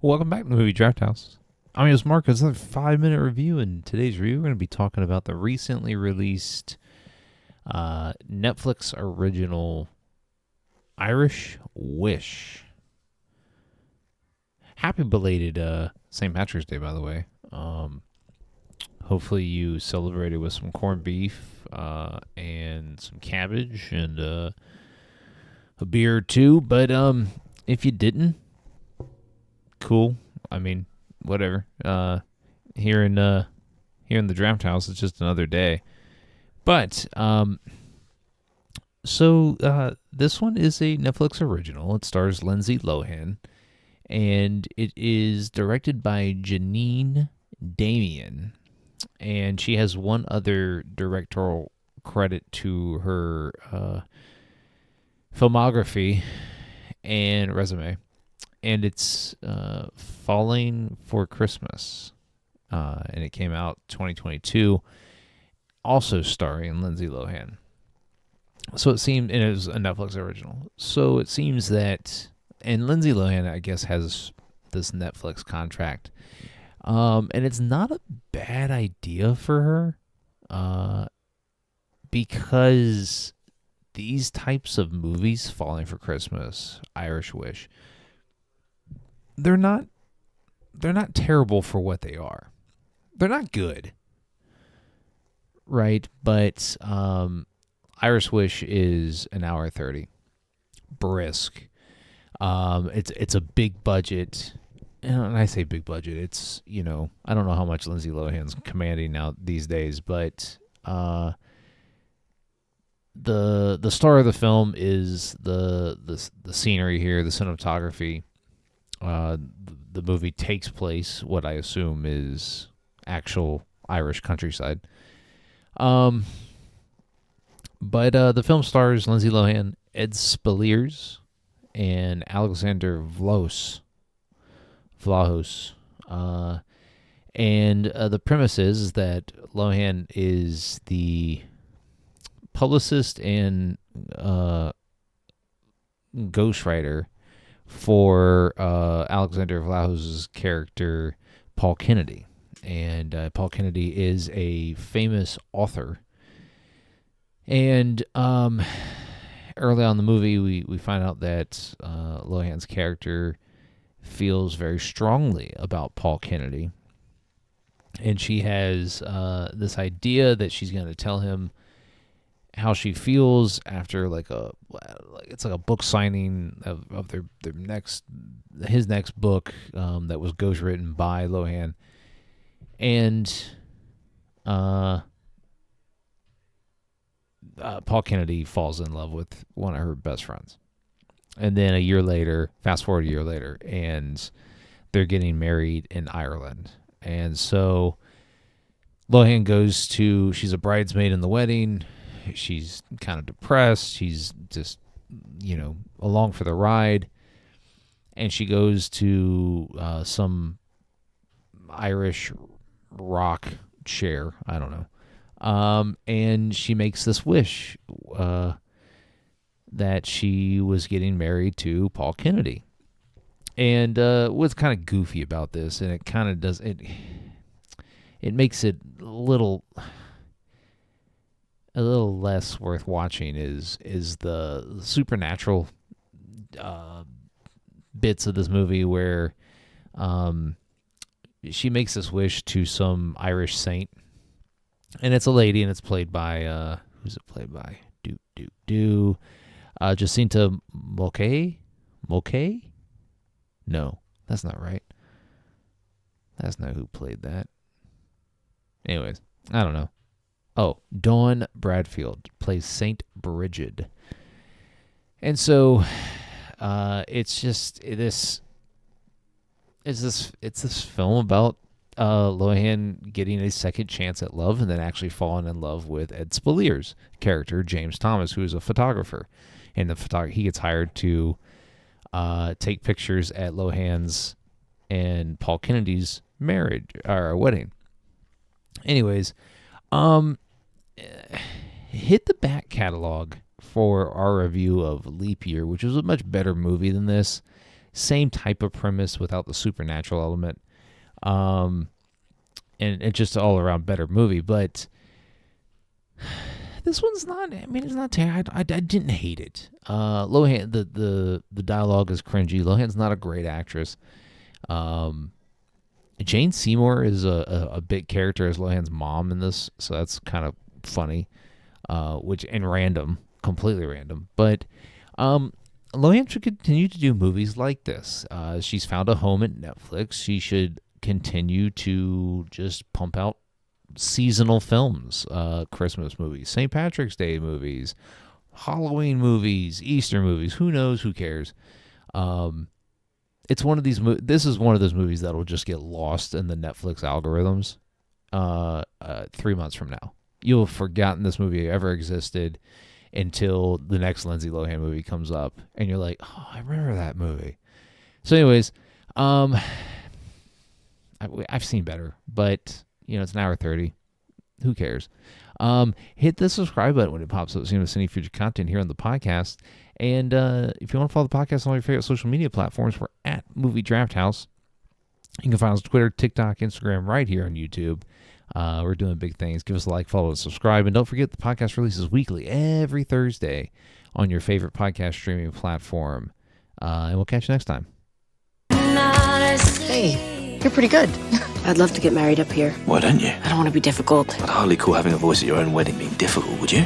Welcome back to the Movie Draft House. I'm your host, Mark. It's another 5-minute review. In today's review, we're going to be talking about the recently released Netflix original Irish Wish. Happy belated St. Patrick's Day, by the way. Hopefully you celebrated with some corned beef and some cabbage and a beer or two. But if you didn't, cool. I mean, whatever. Here in the Draft House, it's just another day. But so this one is a Netflix original. It stars Lindsay Lohan, and it is directed by Janine Damian, and she has one other directorial credit to her filmography and resume. And it's Falling for Christmas, and it came out 2022, also starring Lindsay Lohan. So it seemed, and it was a Netflix original. So it seems that, and Lindsay Lohan, I guess, has this Netflix contract, and it's not a bad idea for her, because these types of movies, Falling for Christmas, Irish Wish, they're not terrible for what they are. They're not good, right? But Irish Wish is an hour 30, brisk. It's a big budget, and I say big budget. It's, I don't know how much Lindsay Lohan's commanding now these days, but the star of the film is the scenery here, the cinematography. The movie takes place what I assume is actual Irish countryside. But the film stars Lindsay Lohan, Ed Speleers, and Alexander Vlahos. And the premise is that Lohan is the publicist and ghostwriter for Alexander Vlahos' character, Paul Kennedy. And Paul Kennedy is a famous author. And early on in the movie, we find out that Lohan's character feels very strongly about Paul Kennedy. And she has this idea that she's going to tell him how she feels after it's like a book signing of his next book that was ghostwritten by Lohan, and Paul Kennedy falls in love with one of her best friends, and then a year later, fast forward a year later, and they're getting married in Ireland, and so Lohan she's a bridesmaid in the wedding. She's kind of depressed. She's just, along for the ride. And she goes to some Irish rock chair. I don't know. And she makes this wish that she was getting married to Paul Kennedy. And what's kind of goofy about this, and it kind of does, it makes it a little less worth watching is the supernatural bits of this movie where she makes this wish to some Irish saint, and it's a lady, and it's played by who's it played by? Jacinta Mulcahy? No, that's not right. That's not who played that. Anyways, I don't know. Oh, Dawn Bradfield plays Saint Brigid. And so it's this film about Lohan getting a second chance at love and then actually falling in love with Ed Speleers' character, James Thomas, who is a photographer. And he gets hired to take pictures at Lohan's and Paul Kennedy's marriage or wedding. Anyways, hit the back catalog for our review of Leap Year, which was a much better movie than this. Same type of premise without the supernatural element. And it's just all around better movie. But this one's not, I mean, it's not terrible. I didn't hate it. Lohan, the dialogue is cringy. Lohan's not a great actress. Jane Seymour is a big character as Lohan's mom in this, so that's kind of funny, and random, completely random. But Lohan should continue to do movies like this. She's found a home at Netflix. She should continue to just pump out seasonal films, Christmas movies, St. Patrick's Day movies, Halloween movies, Easter movies. Who knows? Who cares? It's one of these. This is one of those movies that will just get lost in the Netflix algorithms. 3 months from now, you'll have forgotten this movie ever existed until the next Lindsay Lohan movie comes up, and you're like, "Oh, I remember that movie." So, anyways, I've seen better, but it's an hour 30. Who cares? Hit the subscribe button when it pops up so you know any future content here on the podcast. And if you want to follow the podcast on all your favorite social media platforms, we're at Movie Draft House. You can find us on Twitter, TikTok, Instagram, right here on YouTube. We're doing big things. Give us a like, follow, and subscribe. And don't forget the podcast releases weekly every Thursday on your favorite podcast streaming platform. And we'll catch you next time. Hey, you're pretty good. I'd love to get married up here. Why don't you? I don't want to be difficult. I'd hardly call having a voice at your own wedding being difficult, would you?